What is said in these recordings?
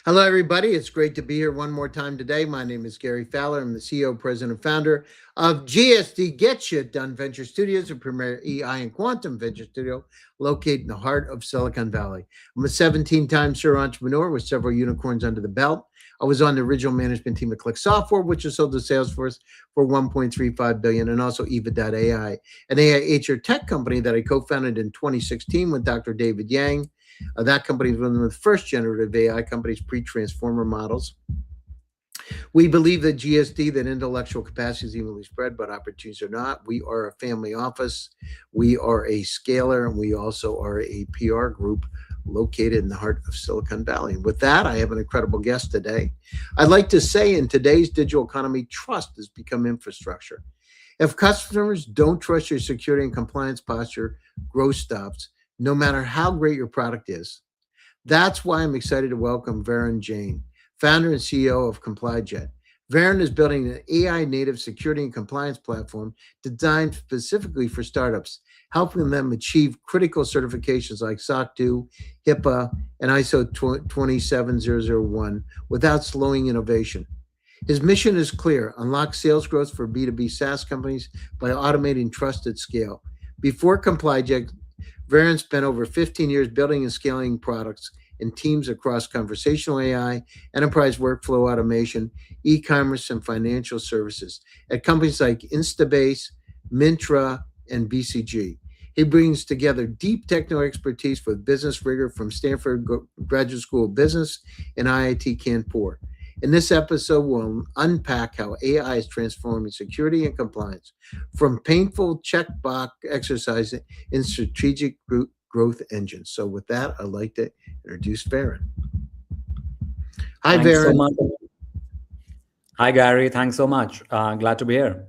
Hello, everybody. It's great to be here one more time today. My name is Gary Fowler. I'm the CEO, president, and founder of GSD Get Shit Done Venture Studios, a premier EI and quantum venture studio located in the heart of Silicon Valley. I'm a 17-time serial entrepreneur with several unicorns under the belt. I was on the original management team at Click Software, which was sold to Salesforce for $1.35 billion, and also Eva.ai, an AI HR tech company that I co-founded in 2016 with Dr. David Yang. That company is one of the first generative AI companies, pre-transformer models. We believe that GSD, that intellectual capacity is evenly spread, but opportunities are not. We are a family office. We are a scaler, and we also are a PR group located in the heart of Silicon Valley. And with that, I have an incredible guest today. I'd like to say in today's digital economy, trust has become infrastructure. If customers don't trust your security and compliance posture, growth stops, no matter how great your product is. That's why I'm excited to welcome Varun Jain, founder and CEO of ComplyJet. Varun is building an AI native security and compliance platform designed specifically for startups, helping them achieve critical certifications like SOC 2, HIPAA, and ISO 27001 without slowing innovation. His mission is clear: unlock sales growth for B2B SaaS companies by automating trust at scale. Before ComplyJet, Varun spent over 15 years building and scaling products and teams across conversational AI, enterprise workflow automation, e-commerce, and financial services at companies like Instabase, Mintra, and BCG. He brings together deep technical expertise with business rigor from Stanford Graduate School of Business and IIT Kanpur. In this episode, we'll unpack how AI is transforming security and compliance from painful checkbox exercise in strategic growth engines. So with that, I'd like to introduce Varun. Hi, Thanks so Varun. much. Hi, Gary. Thanks so much. Glad to be here.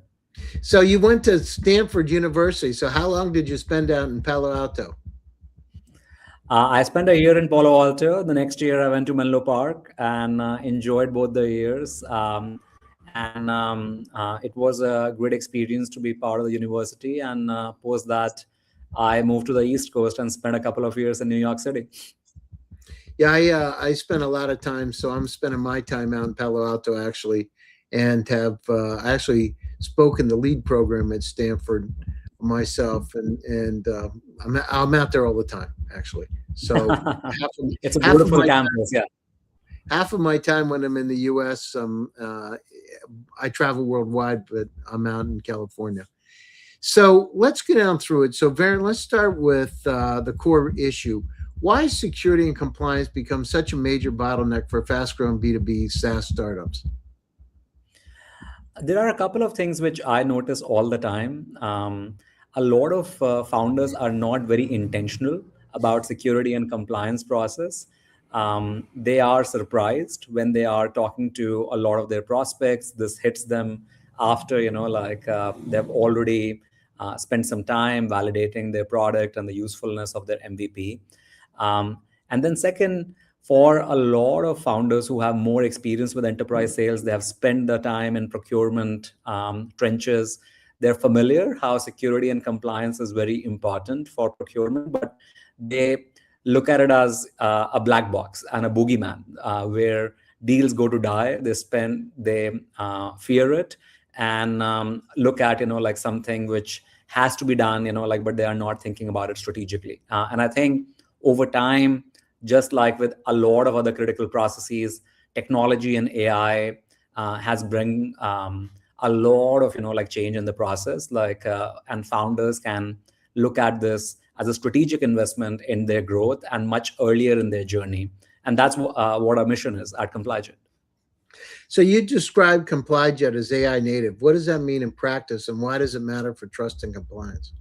So you went to Stanford University. So how long did you spend out in Palo Alto? I spent a year in Palo Alto. The next year, I went to Menlo Park and enjoyed both the years. It was a great experience to be part of the university. And post that, I moved to the East Coast and spent a couple of years in New York City. Yeah, I spent a lot of time. So I'm spending my time out in Palo Alto, actually, and have actually spoken the lead program at Stanford myself, and I'm out there all the time, actually. So It's a half of beautiful my campus. Yeah. half of my time when I'm in the U.S., I travel worldwide, but I'm out in California. So let's get down through it. So Varun, let's start with the core issue. Why has security and compliance become such a major bottleneck for fast-growing B2B SaaS startups? There are a couple of things which I notice all the time. A lot of founders are not very intentional about security and compliance process. They are surprised when they are talking to a lot of their prospects. This hits them after, they've already spent some time validating their product and the usefulness of their MVP. And then second, for a lot of founders who have more experience with enterprise sales, they have spent the time in procurement trenches. They're familiar how security and compliance is very important for procurement, but they look at it as a black box and a boogeyman where deals go to die. They fear it and look at, like something which has to be done, but they are not thinking about it strategically. And I think over time, just like with a lot of other critical processes, technology and AI has bring a lot of change in the process. And founders can look at this as a strategic investment in their growth and much earlier in their journey. And that's what our mission is at ComplyJet. So you described ComplyJet as AI native. What does that mean in practice, and why does it matter for trust and compliance?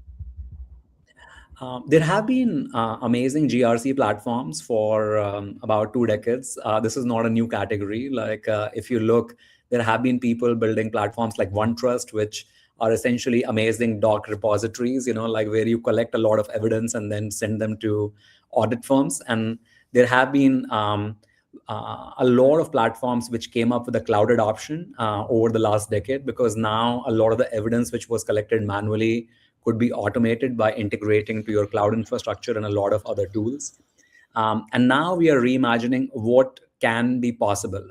There have been amazing GRC platforms for about 2 decades. This is not a new category. If you look, there have been people building platforms like OneTrust, which are essentially amazing doc repositories, where you collect a lot of evidence and then send them to audit firms. And there have been a lot of platforms which came up with a cloud adoption over the last decade, because now a lot of the evidence which was collected manually could be automated by integrating to your cloud infrastructure and a lot of other tools. And now we are reimagining what can be possible.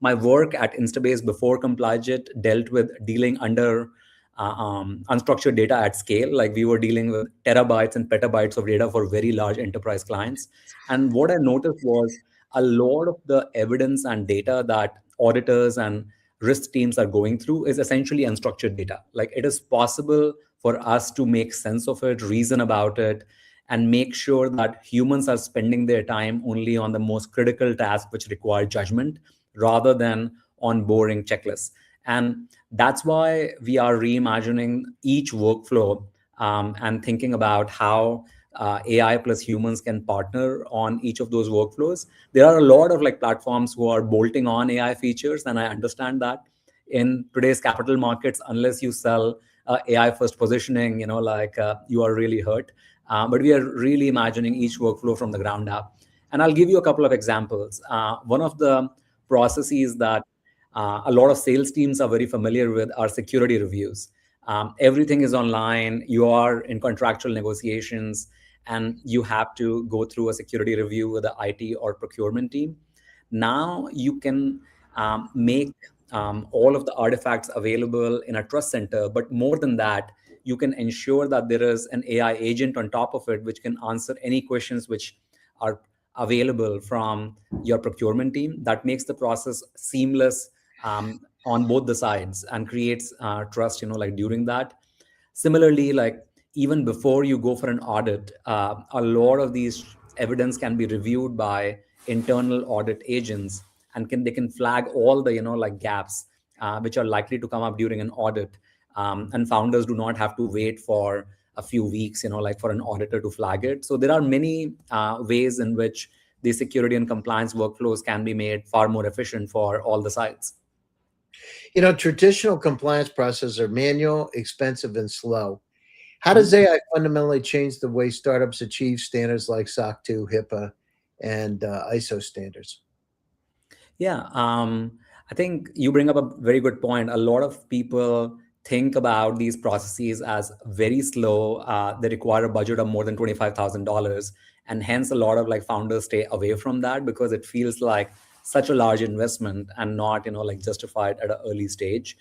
My work at Instabase before ComplyJet dealt with dealing under unstructured data at scale. Like we were dealing with terabytes and petabytes of data for very large enterprise clients. And what I noticed was a lot of the evidence and data that auditors and risk teams are going through is essentially unstructured data. Like it is possible for us to make sense of it, reason about it, and make sure that humans are spending their time only on the most critical tasks which require judgment rather than on boring checklists. And that's why we are reimagining each workflow, and thinking about how AI plus humans can partner on each of those workflows. There are a lot of like platforms who are bolting on AI features, and I understand that in today's capital markets, unless you sell AI first positioning, you are really hurt. But we are really imagining each workflow from the ground up. And I'll give you a couple of examples. One of the processes that a lot of sales teams are very familiar with are security reviews. Everything is online. You are in contractual negotiations, and you have to go through a security review with the IT or procurement team. Now you can make all of the artifacts available in a trust center, but more than that, you can ensure that there is an AI agent on top of it, which can answer any questions which are available from your procurement team. That makes the process seamless on both the sides and creates trust, during that. Similarly, like even before you go for an audit, a lot of these evidence can be reviewed by internal audit agents, and they can flag all the gaps which are likely to come up during an audit. And founders do not have to wait for a few weeks, for an auditor to flag it. So there are many ways in which the security and compliance workflows can be made far more efficient for all the sides. Traditional compliance processes are manual, expensive, and slow. How does AI fundamentally change the way startups achieve standards like SOC 2, HIPAA, and ISO standards? Yeah, I think you bring up a very good point. A lot of people think about these processes as very slow. They require a budget of more than $25,000, and hence a lot of like founders stay away from that because it feels like such a large investment and not justified at an early stage.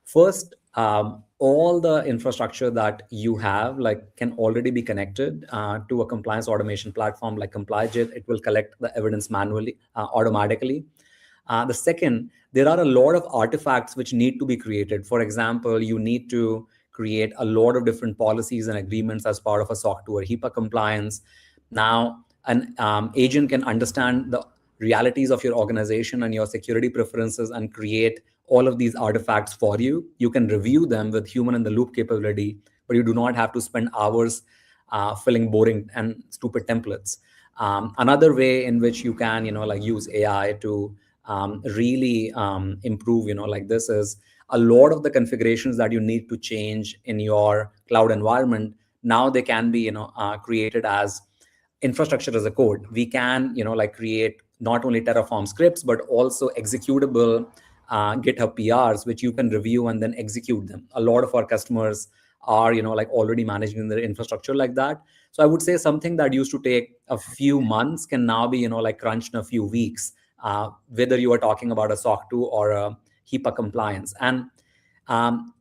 First, all the infrastructure that you have like can already be connected to a compliance automation platform like ComplyJet. It will collect the evidence manually, automatically. The second, there are a lot of artifacts which need to be created. For example, you need to create a lot of different policies and agreements as part of a SOC 2 or HIPAA compliance. Now, an agent can understand the realities of your organization and your security preferences and create all of these artifacts for you. You can review them with human in the loop capability, but you do not have to spend hours filling boring and stupid templates. Another way in which you can, use AI to really improve, this is a lot of the configurations that you need to change in your cloud environment. Now they can be, created as infrastructure as a code. We can, create not only Terraform scripts, but also executable GitHub PRs, which you can review and then execute them. A lot of our customers are, already managing their infrastructure like that. So I would say something that used to take a few months can now be, crunched in a few weeks, whether you are talking about a SOC 2 or a HIPAA compliance. And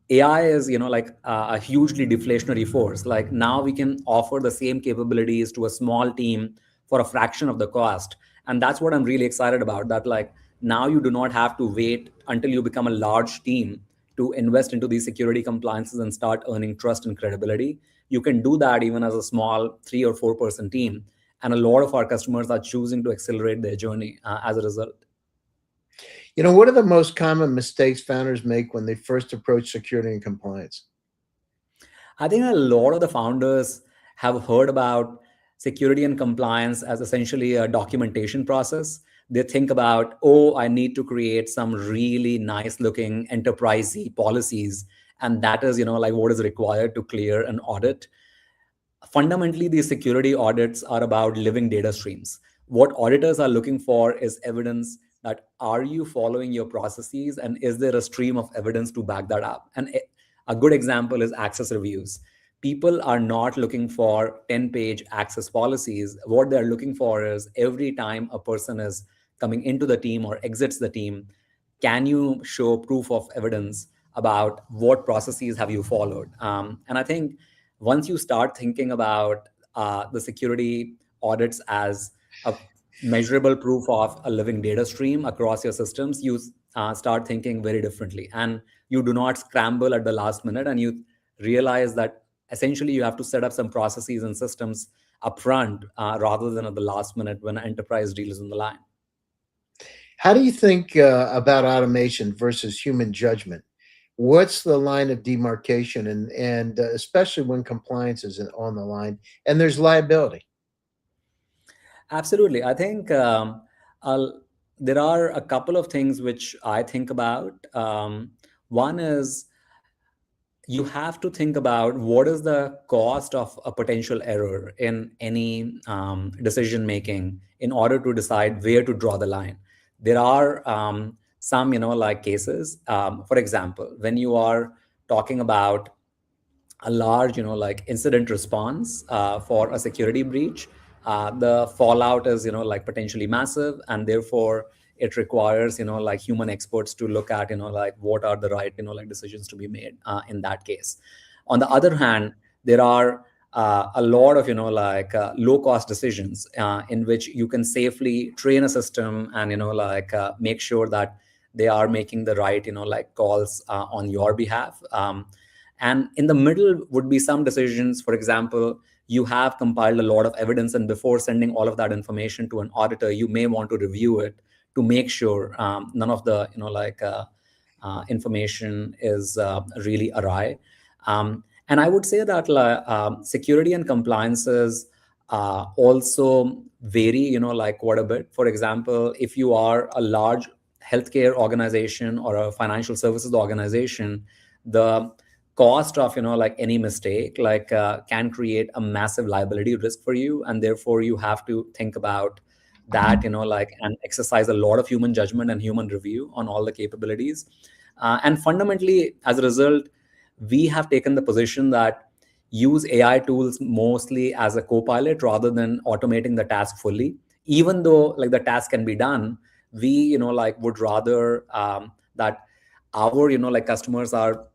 AI is, a hugely deflationary force. Like now we can offer the same capabilities to a small team for a fraction of the cost. And that's what I'm really excited about, that like now you do not have to wait until you become a large team to invest into these security compliances and start earning trust and credibility. You can do that even as a small 3 or 4 person team. And a lot of our customers are choosing to accelerate their journey as a result. What are the most common mistakes founders make when they first approach security and compliance? I think a lot of the founders have heard about security and compliance as essentially a documentation process. They think about, oh, I need to create some really nice looking enterprisey policies. And that is, what is required to clear an audit. Fundamentally, these security audits are about living data streams. What auditors are looking for is evidence that are you following your processes, and is there a stream of evidence to back that up? And a good example is access reviews. people are not looking for 10-page access policies. What they're looking for is every time a person is coming into the team or exits the team, can you show proof of evidence about what processes have you followed? And I think once you start thinking about the security audits as a measurable proof of a living data stream across your systems, you start thinking very differently. And you do not scramble at the last minute, and you realize that essentially you have to set up some processes and systems upfront rather than at the last minute when an enterprise deal is on the line. How do you think about automation versus human judgment? What's the line of demarcation, and especially when compliance is on the line and there's liability? Absolutely. I think there are a couple of things which I think about. One is you have to think about what is the cost of a potential error in any decision making in order to decide where to draw the line. There are some, like cases. For example, when you are talking about a large, like incident response for a security breach, the fallout is, like potentially massive, and therefore it requires, like human experts to look at, like what are the right, like decisions to be made in that case. On the other hand, there are a lot of, like low cost decisions in which you can safely train a system and, like make sure that they are making the right, like calls on your behalf. And in the middle would be some decisions. For example, you have compiled a lot of evidence, and before sending all of that information to an auditor, you may want to review it to make sure none of the information is really awry. And I would say that security and compliances also vary, like quite a bit. For example, if you are a large healthcare organization or a financial services organization, the cost of like any mistake like can create a massive liability risk for you, and therefore you have to think about that, like, and exercise a lot of human judgment and human review on all the capabilities. And fundamentally, as a result, we have taken the position that use AI tools mostly as a co-pilot rather than automating the task fully. Even though like the task can be done, we like would rather that our like customers are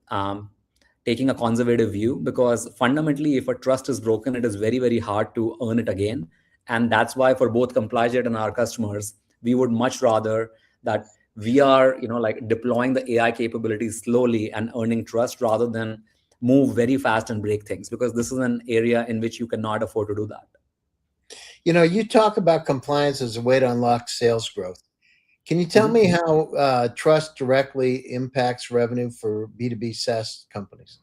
taking a conservative view, because fundamentally if a trust is broken, it is very, very hard to earn it again. And that's why for both ComplyJet and our customers, we would much rather that we are like deploying the AI capabilities slowly and earning trust rather than move very fast and break things, because this is an area in which you cannot afford to do that. You talk about compliance as a way to unlock sales growth. Can you tell me how trust directly impacts revenue for B2B SaaS companies?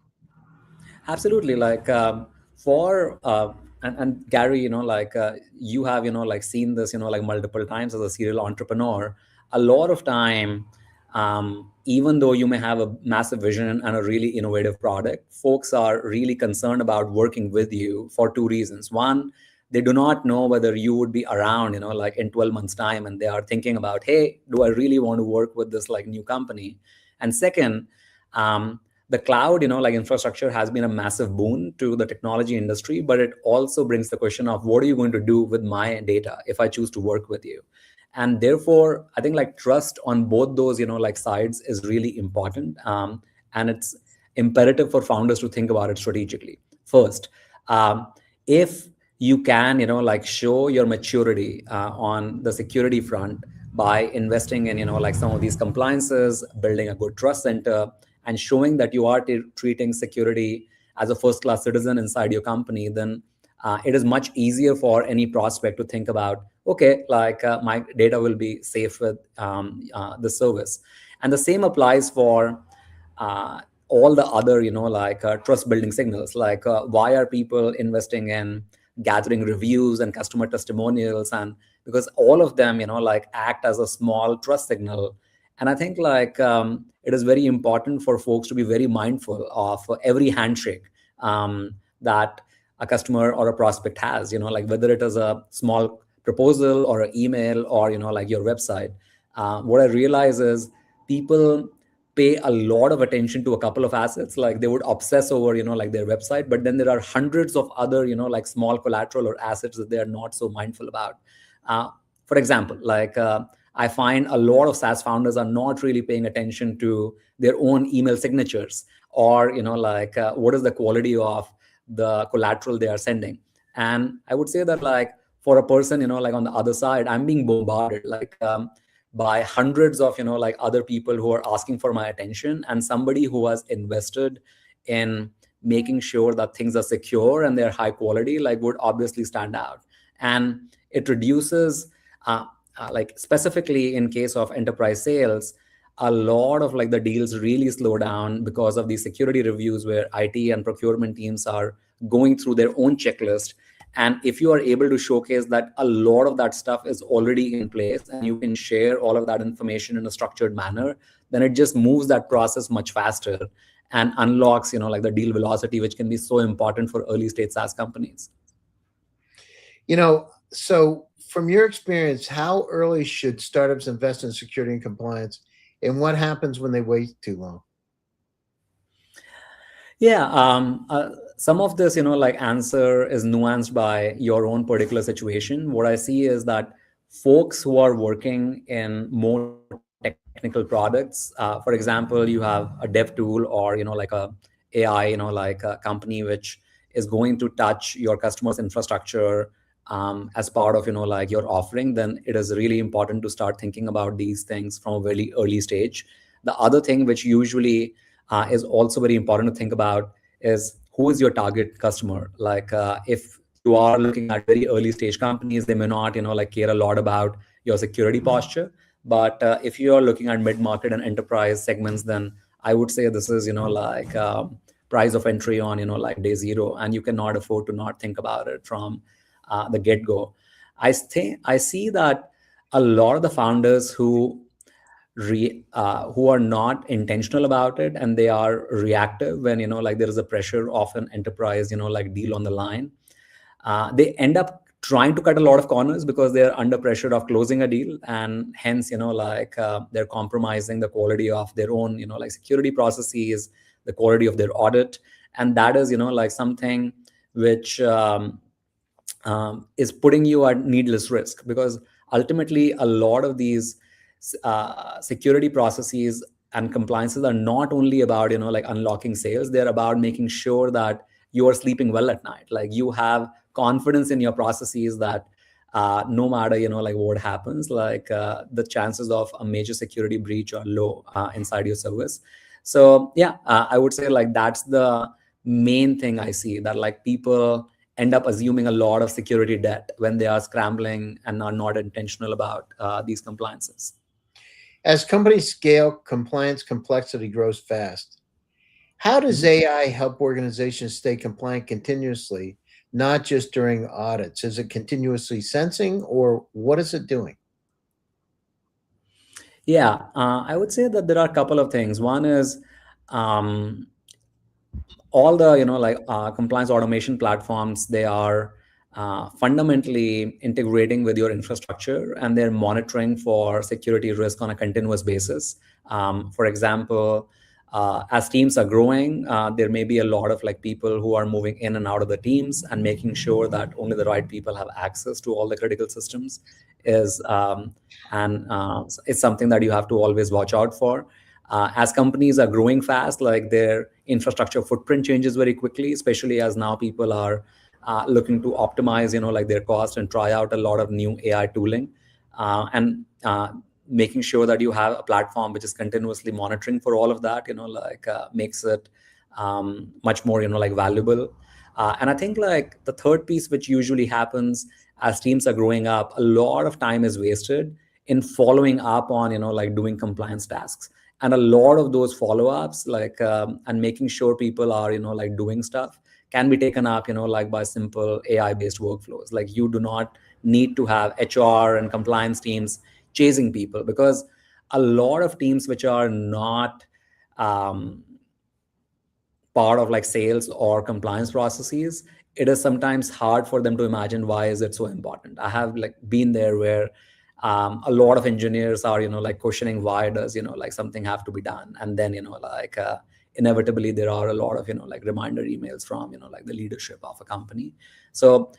Absolutely. Like for and Gary, like you have like seen this like multiple times as a serial entrepreneur. A lot of time, even though you may have a massive vision and a really innovative product, folks are really concerned about working with you for two reasons. One, they do not know whether you would be around like in 12 months time, and they are thinking about, hey, do I really want to work with this like new company? And second, the cloud like infrastructure has been a massive boon to the technology industry, but it also brings the question of what are you going to do with my data if I choose to work with you? And therefore I think like trust on both those like sides is really important. And it's imperative for founders to think about it strategically. First, if you can like show your maturity on the security front by investing in like some of these compliances, building a good trust center, and showing that you are treating security as a first class citizen inside your company, then it is much easier for any prospect to think about, okay, like my data will be safe with the service. And the same applies for all the other like trust building signals, like why are people investing in gathering reviews and customer testimonials? And because all of them like act as a small trust signal. And I think like it is very important for folks to be very mindful of every handshake that a customer or a prospect has, like whether it is a small proposal or an email or like your website. What I realize is people pay a lot of attention to a couple of assets. Like they would obsess over, like their website, but then there are hundreds of other, like small collateral or assets that they are not so mindful about. Uh, for example, I find a lot of SaaS founders are not really paying attention to their own email signatures, or what is the quality of the collateral they are sending. And I would say that, like, for a person, like on the other side, I'm being bombarded, by hundreds of, other people who are asking for my attention, and somebody who has invested in making sure that things are secure and they're high quality, like, would obviously stand out. And it reduces, like, specifically in case of enterprise sales, a lot of, like, the deals really slow down because of these security reviews where IT and procurement teams are going through their own checklist. And if you are able to showcase that a lot of that stuff is already in place and you can share all of that information in a structured manner, then it just moves that process much faster and unlocks, like, the deal velocity, which can be so important for early stage SaaS companies. So from your experience, how early should startups invest in security and compliance, and what happens when they wait too long? Yeah, some of this, like, answer is nuanced by your own particular situation. What I see is that folks who are working in more technical products, for example, you have a dev tool, or, like a AI, like a company which is going to touch your customer's infrastructure as part of, like, your offering, then it is really important to start thinking about these things from a very early stage. The other thing which usually is also very important to think about is who is your target customer. Like, if you are looking at very early stage companies, they may not, like, care a lot about your security posture. But if you are looking at mid-market and enterprise segments, then I would say this is, like, price of entry on, like, day zero, and you cannot afford to not think about it from the get-go. I see that a lot of the founders who are not intentional about it, and they are reactive when, like, there is a pressure of an enterprise, like, deal on the line, they end up trying to cut a lot of corners because they're under pressure of closing a deal, and hence, like, they're compromising the quality of their own, like, security processes, the quality of their audit. And that is, like, something which is putting you at needless risk, because ultimately a lot of these security processes and compliances are not only about, like, unlocking sales. They're about making sure that you are sleeping well at night, like you have confidence in your processes, that no matter, like, what happens, like, the chances of a major security breach are low inside your service. So yeah, I would say, like, that's the main thing I see, that, like, people end up assuming a lot of security debt when they are scrambling and are not intentional about these compliances. As companies scale, compliance complexity grows fast. How does AI help organizations stay compliant continuously, not just during audits? Is it continuously sensing, or what is it doing? Yeah, I would say that there are a couple of things. One is, um, all the, like, compliance automation platforms, they are fundamentally integrating with your infrastructure, and they're monitoring for security risk on a continuous basis. For example, as teams are growing, there may be a lot of, like, people who are moving in and out of the teams, and making sure that only the right people have access to all the critical systems is and it's something that you have to always watch out for. As companies are growing fast, like, their infrastructure footprint changes very quickly, especially as now people are looking to optimize, like, their cost and try out a lot of new AI tooling, and making sure that you have a platform which is continuously monitoring for all of that, like, makes it much more, like, valuable. And I think, like, the third piece, which usually happens as teams are growing up, a lot of time is wasted in following up on, like, doing compliance tasks. And a lot of those follow-ups, like, and making sure people are, like, doing stuff, can be taken up, like, by simple AI based workflows. Like, you do not need to have HR and compliance teams chasing people, because a lot of teams which are not part of, like, sales or compliance processes, it is sometimes hard for them to imagine why is it so important. I have, like, been there where A lot of engineers are like questioning why does like something have to be done, and then like inevitably there are a lot of like reminder emails from like the leadership of a company. So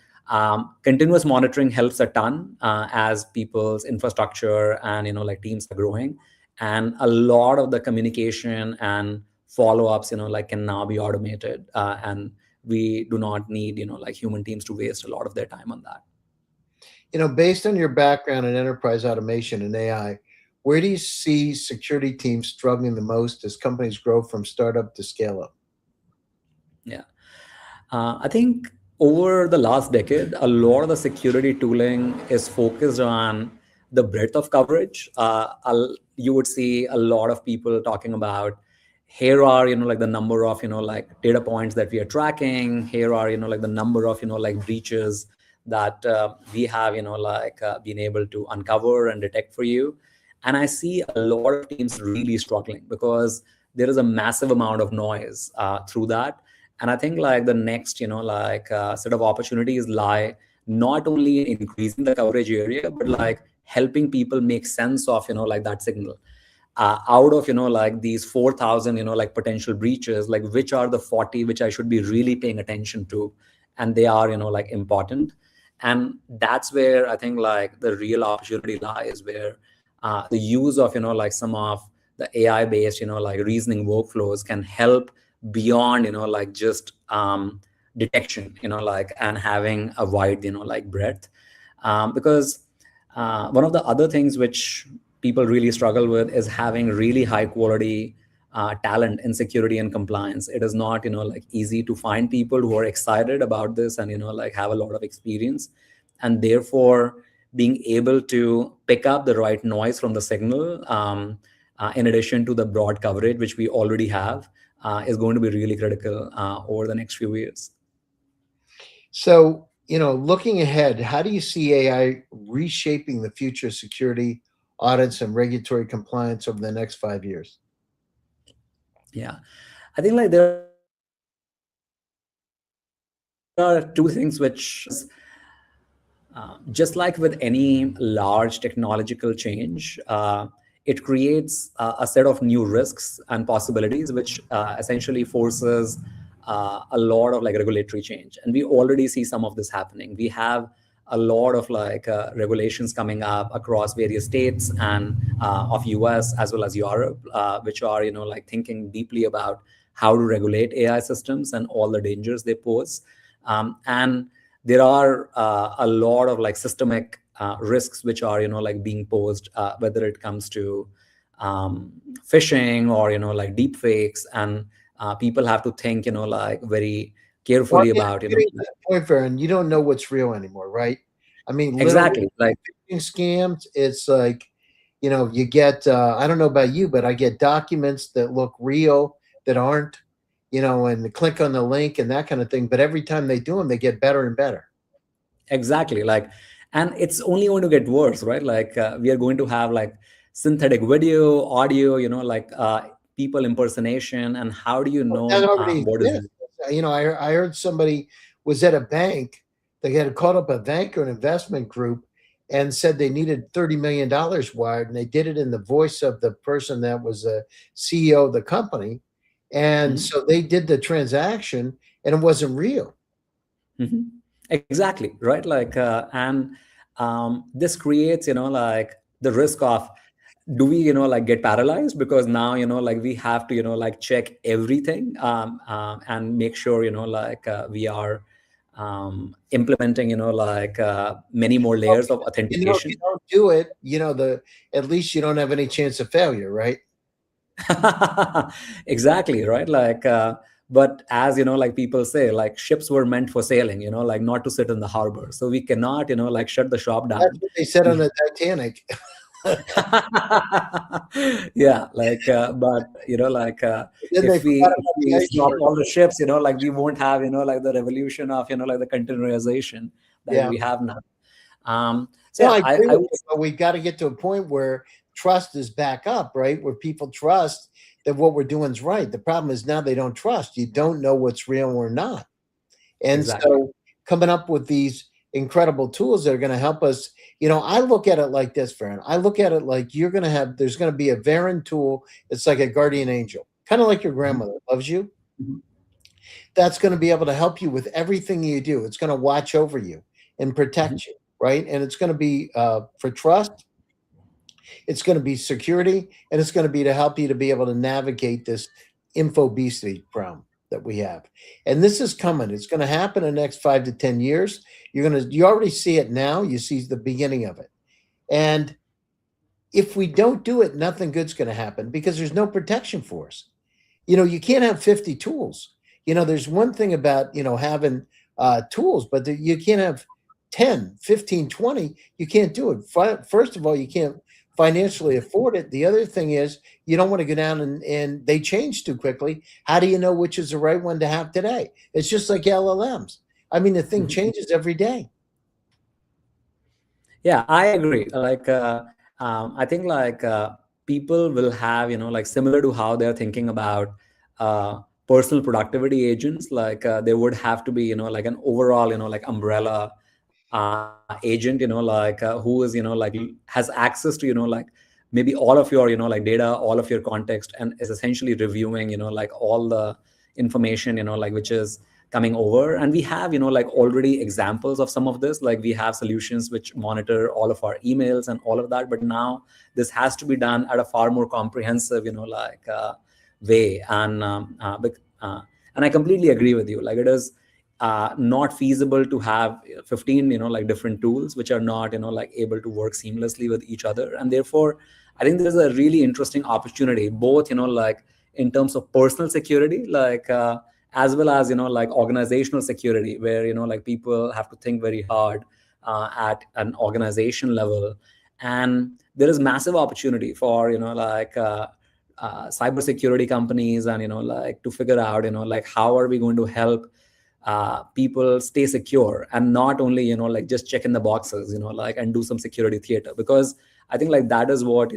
continuous monitoring helps a ton as people's infrastructure and like teams are growing, and a lot of the communication and follow-ups like can now be automated, and we do not need like human teams to waste a lot of their time on that. Based on your background in enterprise automation and AI, where do you see security teams struggling the most as companies grow from startup to scale up? Yeah. I think over the last decade, a lot of the security tooling is focused on the breadth of coverage. You would see a lot of people talking about, here are like the number of like data points that we are tracking. Here are like the number of like breaches that we have like been able to uncover and detect for you. And I see a lot of teams really struggling because there is a massive amount of noise through that. And I think like the next like set of opportunities lie not only in increasing the coverage area, but like helping people make sense of like that signal. Out of like these 4,000 like potential breaches, like which are the 40 which I should be really paying attention to, and they are like important. And that's where I think like the real opportunity lies, where the use of like some of the AI based like reasoning workflows can help beyond like just detection like, and having a wide like breadth. Because one of the other things which people really struggle with is having really high quality talent in security and compliance. It is not like easy to find people who are excited about this and like have a lot of experience, and therefore being able to pick up the right noise from the signal, in addition to the broad coverage which we already have, is going to be really critical over the next few years. So, looking ahead, how do you see AI reshaping the future of security, audits, and regulatory compliance over the next 5 years? Yeah, I think like there are two things which just like with any large technological change, it creates a set of new risks and possibilities, which essentially forces a lot of like regulatory change. And we already see some of this happening. We have a lot of like regulations coming up across various states and of US as well as Europe, which are like thinking deeply about how to regulate AI systems and all the dangers they pose. And there are a lot of like systemic risks which are like being posed, whether it comes to phishing or like deep fakes, and people have to think like very Well, carefully yeah, about getting to that point, Varun, you don't know what's real anymore, right? I mean, literally, exactly, like scams. It's like, you get. I don't know about you, but I get documents that look real that aren't. And click on the link and that kind of thing. But every time they do them, they get better and better. exactly, like, and it's only going to get worse, right? Like we are going to have like synthetic video, audio, like people impersonation, and how do you That know already what is exists. I heard somebody was at a bank. They had called up a bank or an investment group and said they needed $30 million wired, and they did it in the voice of the person that was a CEO of the company. And Mhm. so they did the transaction, and it wasn't real. Mhm. Exactly, right? Like, and this creates, like the risk of, do we, like get paralyzed because now, like we have to, like check everything, and make sure, like we are implementing, like many more Well, layers of if you authentication. don't do it, at least you don't have any chance of failure, right? Exactly, right? Like, but as like people say, like ships were meant for sailing, like not to sit in the harbor. So we cannot, like shut the shop That's down. what they said on We- the Titanic. yeah, like, but like, Then they forgot if about the we stop iceberg. all the ships, like we won't have, like the revolution of, like the containerization that Yeah. we have now. So No, yeah, I agree I with would. you, but we got to get to a point where trust is back up, right? Where people trust that what we're doing is right. The problem is now they don't trust. You don't know what's real or not. And Exactly. so coming up with these incredible tools that are going to help us. I look at it like this, Farron. I look at it like there's going to be a Varun tool. It's like a guardian angel, kind of like your Mhm. grandmother loves you. Mhm. That's going to be able to help you with everything you do. It's going to watch over you and Mhm. protect you, right? And it's going to be for trust. It's going to be security, and it's going to be to help you to be able to navigate this infobesity problem that we have. And this is coming. It's going to happen in the next 5 to 10 years. You already see it now. You see the beginning of it. And if we don't do it, nothing good's going to happen because there's no protection for us. You can't have 50 tools. There's one thing about, having tools, but you can't have 10, 15, 20. You can't do it. First of all, you can't financially afford it. The other thing is you don't want to go down and they change too quickly. How do you know which is the right one to have today? It's just like LLMs. I mean, the thing Mhm. changes every day. Yeah, I agree. I think people will have, like similar to how they're thinking about personal productivity agents, there would have to be, like an overall, like umbrella agent, who is, has access to, maybe all of your, data, all of your context, and is essentially reviewing, all the information, which is coming over. And we have, already examples of some of this. Like we have solutions which monitor all of our emails and all of that, but now this has to be done at a far more comprehensive, way. And I completely agree with you. Like it is not feasible to have 15 different tools which are not able to work seamlessly with each other. And therefore I think there's a really interesting opportunity, both in terms of personal security, as well as organizational security, where people have to think very hard at an organization level. And there is massive opportunity for cybersecurity companies, and to figure out how are we going to help people stay secure, and not only just check in the boxes, and do some security theater. Because I think that is what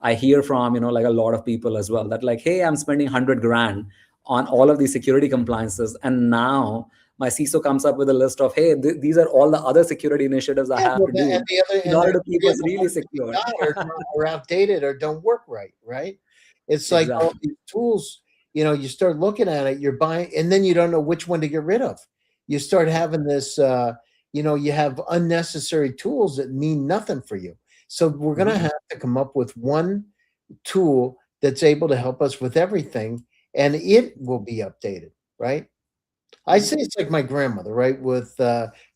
I hear from a lot of people as well, that hey, I'm spending 100 grand on all of these security compliances, and now my CISO comes up with a list of, hey, these are all the other security initiatives I Yeah, have well, to do in order to keep the us other really ones that you secure. got are outdated or don't work right, right? It's like all Exactly. these tools, you start looking at it, you're buying, and then you don't know which one to get rid of. You start having this, you have unnecessary tools that mean nothing for you. So we're going to Mhm. have to come up with one tool that's able to help us with everything, and it will be updated, right? I Mhm. say it's like my grandmother, right? With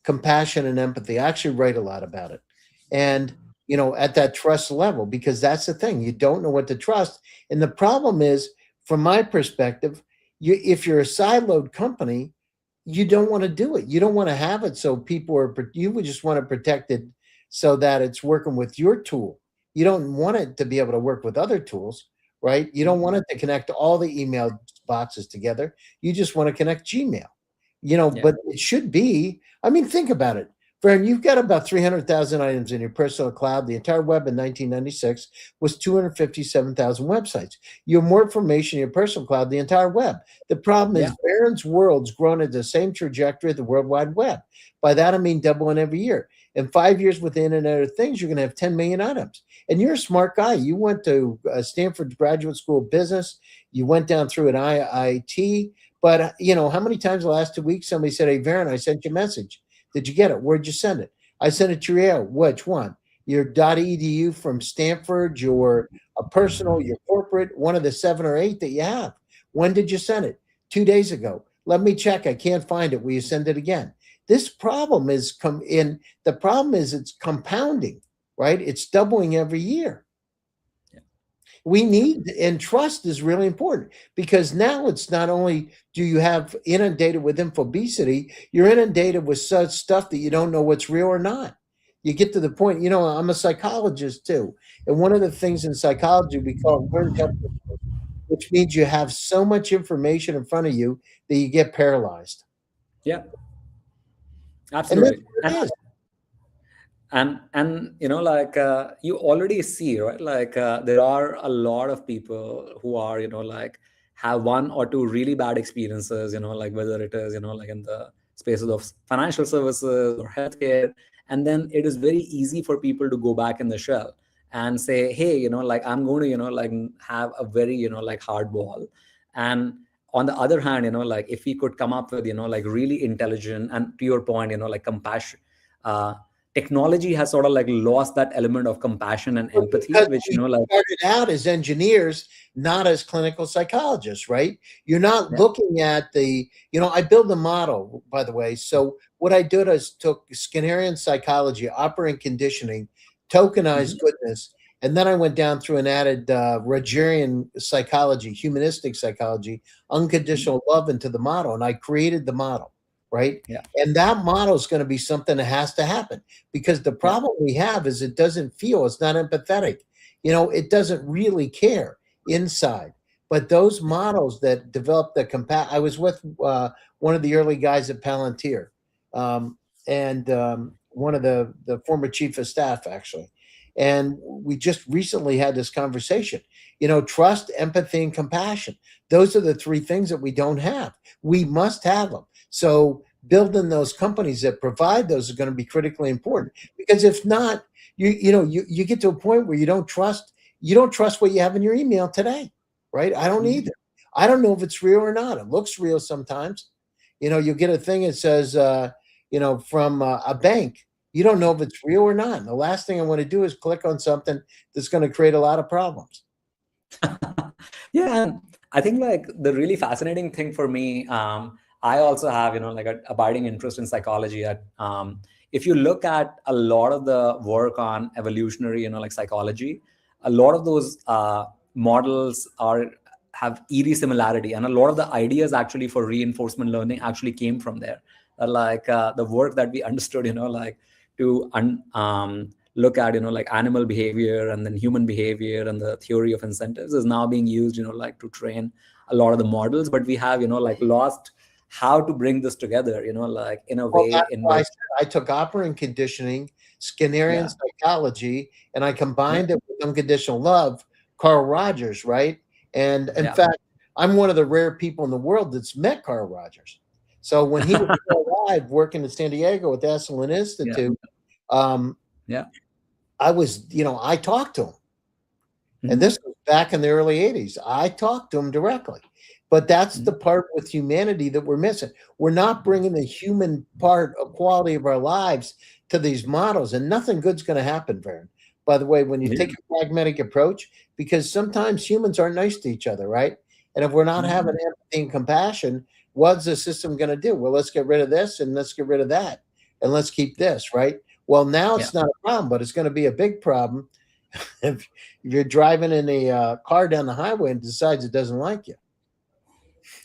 compassion and empathy. I actually write a lot about it. And, at that trust level, because that's the thing, you don't know what to trust. And the problem is, from my perspective, if you're a siloed company, you don't want to do it. You don't want to have it so you would just want to protect it so that it's working with your tool. You don't want it to be able to work with other tools, right? You don't Mhm. want it to connect all the email boxes together. You just want to connect Gmail, Yeah. but it should be. I mean, think about it. Fran, you've got about 300,000 items in your personal cloud. The entire web in 1996 was 257,000 websites. You have more information in your personal cloud, the entire web. The problem Yeah. is Barron's world's grown at the same trajectory of the World Wide Web. By that, I mean doubling every year. In 5 years with the Internet of Things, you're going to have 10 million items. And you're a smart guy. You went to Stanford Graduate School of Business. You went down through an IIT. But how many times the last 2 weeks somebody said, "Hey, Varen, I sent you a message. Did you get it? Where'd you send it?" I sent it to your email. Which one? Your .edu from Stanford, your a personal, your corporate, one of the 7 or 8 that you have. When did you send it? 2 days ago. Let me check. I can't find it. Will you send it again? This problem is come in. The problem is it's compounding, right? It's doubling every year. Yeah. We need, and trust is really important, because now it's not only do you have inundated with infobesity, you're inundated with such stuff that you don't know what's real or not. You get to the point, I'm a psychologist too. And one of the things in psychology we call learned helplessness, which means you have so much information in front of you that you get paralyzed. Yeah. And that's Absolutely. what it is. And you already see, right, there are a lot of people who are have one or two really bad experiences, whether it is in the spaces of financial services or healthcare. And then it is very easy for people to go back in the shell and say, hey, like I'm going to, like have a very, like hard wall. And on the other hand, like if we could come up with, like really intelligent, and to your point, like compassion, uh, technology has sort of like lost that element of compassion and empathy, Because which, we like, started out as engineers, not as clinical psychologists, right? You're not yeah. looking at I build a model, by the way. So what I did is took Skinnerian psychology, operant conditioning, tokenized Mhm. goodness, and then I went down through and added Rogerian psychology, humanistic psychology, Mhm. unconditional love into the model, and I created the model, right? Yeah. And that model is going to be something that has to happen, because the Yeah. problem we have is it doesn't feel, it's not empathetic. It doesn't really care inside. But those Yeah. models that develop I was with one of the early guys at Palantir, and one of the former chief of staff, actually. And we just recently had this conversation. Trust, empathy, and compassion. Those are the three things that we don't have. We must have them. So building those companies that provide those is going to be critically important, because if not, you get to a point where you don't trust what you have in your email today, right? I don't Mhm. either. I don't know if it's real or not. It looks real sometimes. You get a thing that says from a bank. You don't know if it's real or not, and the last thing I want to do is click on something that's going to create a lot of problems. Yeah, and I think like the really fascinating thing for me, I also have, like an abiding interest in psychology. If you look at a lot of the work on evolutionary, like psychology, a lot of those models have eerie similarity, and a lot of the ideas actually for reinforcement learning actually came from there. The work that we understood, like to look at, like animal behavior and then human behavior, and the theory of incentives is now being used, like to train a lot of the models. But we have, like lost how to bring this together, like in a Well, way that's in why I which, said I took operant conditioning, Skinnerian yeah, psychology, and I yeah, combined it with unconditional love, Carl Rogers, right? And in yeah, fact, I'm one of the rare people in the world that's met Carl Rogers. So when he was still alive, working in San Diego at the Esalen yeah, Institute, um, yeah. I talked to him. And Mhm. this was back in the early 80s. I talked to him directly. But that's the Mhm. part with humanity that we're missing. We're not bringing the human part of quality of our lives to these models, and nothing good's going to happen, Varen. By the way, when you Yeah. take a pragmatic approach, because sometimes humans aren't nice to each other, right? And if we're not having Mhm. empathy and compassion, what's the system going to do? Well, let's get rid of this and let's get rid of that, and let's keep this, right? Well, now Yeah. it's not a problem, but it's going to be a big problem if you're driving in a car down the highway and decides it doesn't like you.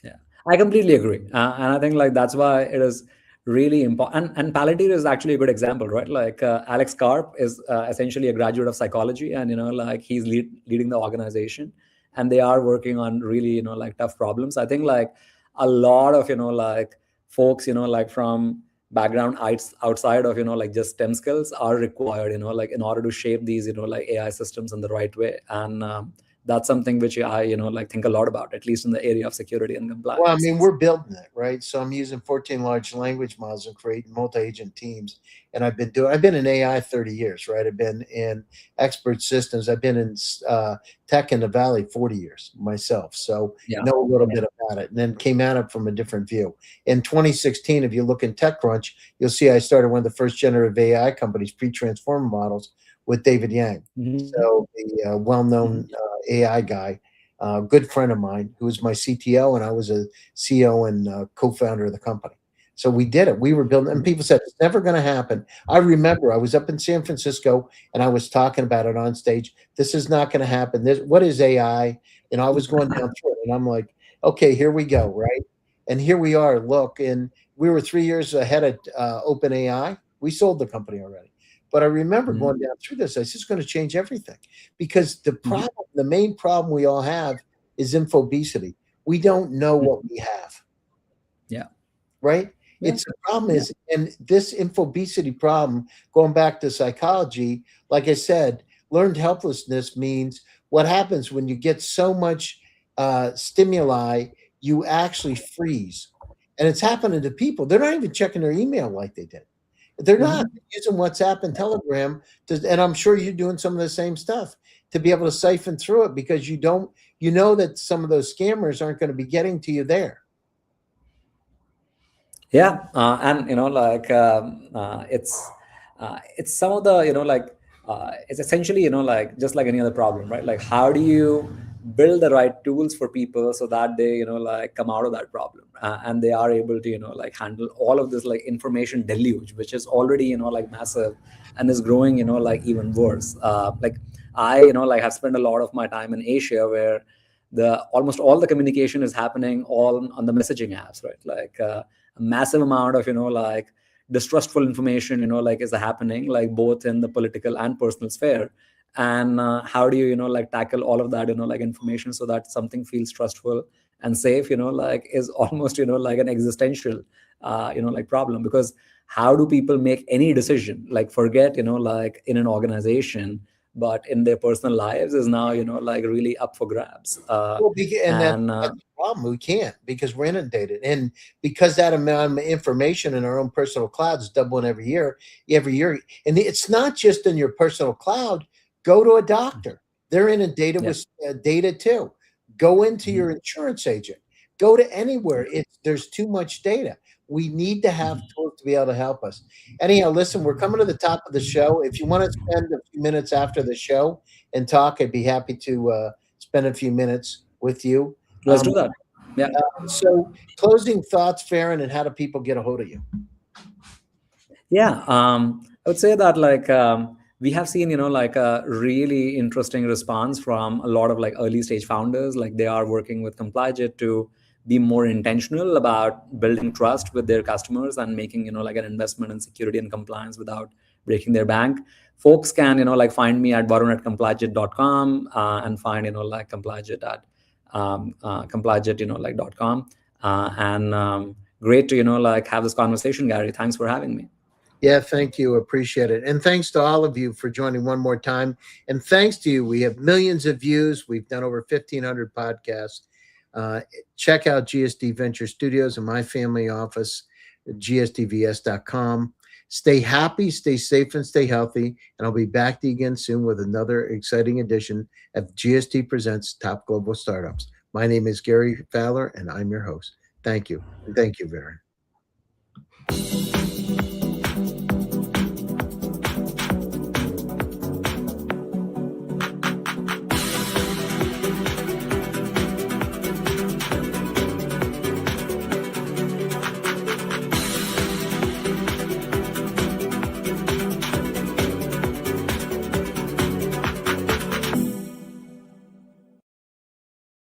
Yeah, I completely agree, and I think like that's why it is really important. And Palantir is actually a good example, right? Like Alex Karp is essentially a graduate of psychology, and like he's leading the organization, and they are working on really like tough problems. I think like a lot of like folks like from background outside of like just STEM skills are required like in order to shape these like AI systems in the right way. And that's something which I like think a lot about, at least in the area of security and Well, I compliance. mean, we're building it, right? So I'm using 14 large language models and creating multi-agent teams. And I've been in AI 30 years, right? I've been in expert systems. I've been in tech in the Valley 40 years myself. So Yeah, know a little yeah, bit about it, and then came at it from a different view. In 2016, if you look in TechCrunch, you'll see I started one of the first generative AI companies, pre-transformer models, with David Yang. hmm, So the well-known hmm, AI guy, good friend of mine who was my CTO, and I was a CEO and co-founder of the company. So we did it. We were building, and people said it's never going to happen. I remember I was up in San Francisco and I was talking about it on stage. This is not going to happen. What is AI? And I was going down through it, and I'm like, okay, here we go, right? And here we are. Look, and we were 3 years ahead of OpenAI. We sold the company already. But I remember hmm, going down through this. I said, it's going to change everything, because hmm, the main problem we all have is infobesity. We don't know hmm. what we have, Yeah, right? yeah, It's the problem yeah, is, and this infobesity problem, going back to psychology, like I said, learned helplessness means what happens when you get so much stimuli, you actually freeze. And it's happening to people. They're not even checking their email like they did. They're not. Mhm. They're using WhatsApp and Telegram and I'm sure you're doing some of the same stuff to be able to siphon through it because you know that some of those scammers aren't going to be getting to you there. Yeah, and it's some of the it's essentially just like any other problem, right? Like, how do you build the right tools for people so that they come out of that problem, and they are able to handle all of this like information deluge, which is already massive and is growing even worse. Like, I have spent a lot of my time in Asia, where the almost all the communication is happening all on the messaging apps, right? Like, a massive amount of distrustful information is happening, like both in the political and personal sphere. And how do you tackle all of that information so that something feels trustful and safe is almost like an existential problem. Because how do people make any decision, like, forget in an organization, but in their personal lives is now really up for grabs. Well, and And that's the problem. We can't because we're inundated, and because that amount of information in our own personal cloud is doubling every year. And it's not just in your personal cloud. Go to a doctor; they're inundated yeah. with data too. Go into your Mhm. insurance agent. Go to anywhere. There's too much data. We need to have Mhm. tools to be able to help us. Anyhow, listen, we're coming to the top of the show. If you want to spend a few minutes after the show and talk, I'd be happy to spend a few minutes with you. Let's do that. Yeah. So, closing thoughts, Farron, and how do people get a hold of you? Yeah, I would say that we have seen a really interesting response from a lot of like early stage founders. Like, they are working with ComplyJet to be more intentional about building trust with their customers and making like an investment in security and compliance without breaking their bank. Folks can find me at varun@complyjet.com, and find ComplyJet at complyjet .com, and great to have this conversation, Gary. Thanks for having me. Yeah, thank you. Appreciate it. And thanks to all of you for joining one more time. And thanks to you. We have millions of views. We've done over 1,500 podcasts. Check out GSD Venture Studios and my family office, gsdvs.com. Stay happy, stay safe, and stay healthy. And I'll be back to you again soon with another exciting edition of GSD Presents Top Global Startups. My name is Gary Fowler, and I'm your host. Thank you. And thank you, Varun.